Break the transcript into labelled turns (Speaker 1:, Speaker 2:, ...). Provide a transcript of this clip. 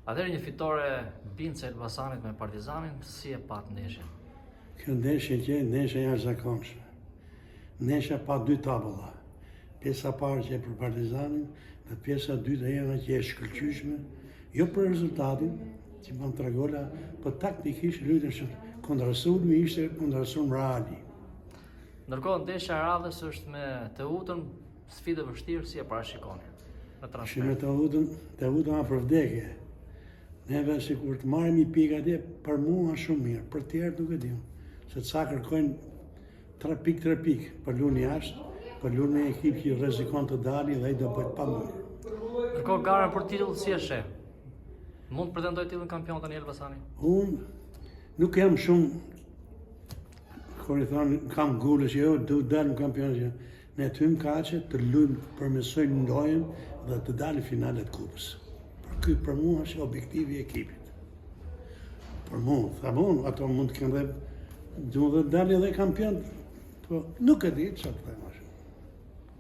Speaker 1: Atëherë një fitore Binca Elbasanit me Partizanin, si e pat ndeshjen?
Speaker 2: Kjo ndeshje që ndeshja jashtëzakonshme. Ndeshja pa dy tabulla. Pjesa parë që e për Partizanin dhe pjesa dytë ena që e shkëlqyshme, jo për rezultatin, që më tregola, për taktikisht luajtën kundra sulmi ishte kundra sulm reali.
Speaker 1: Ndërkohë ndeshja e radhës është me Teutën, sfidë vështirë, si e parashikoni në transfer?
Speaker 2: Me Teutën a për vdekje. Neve si kur të marrim një pikë atje, për mua shumë mirë, për tjerë nuk e dim. Se ca kërkojnë 3 pikë, për lunë jashtë, për lunë një ekip që rrezikon të dali dhe ai do bëhet pamundur.
Speaker 1: Ndërkohë gara për titull si e sheh? Mund të pretendoj titullin kampion tani Elbasani?
Speaker 2: Unë nuk jam shumë, kur i thonë kam gullë që jo, du dalë në kampionat. Ne të hymë kaqe, të luajmë, përmesojmë ndojën dhe të dalë finalet kupës. Për mua është objektivi i ekipit. Për mua, thamon, ato mund të kenë dhe dalë edhe kampion, po nuk e di çfarë të them.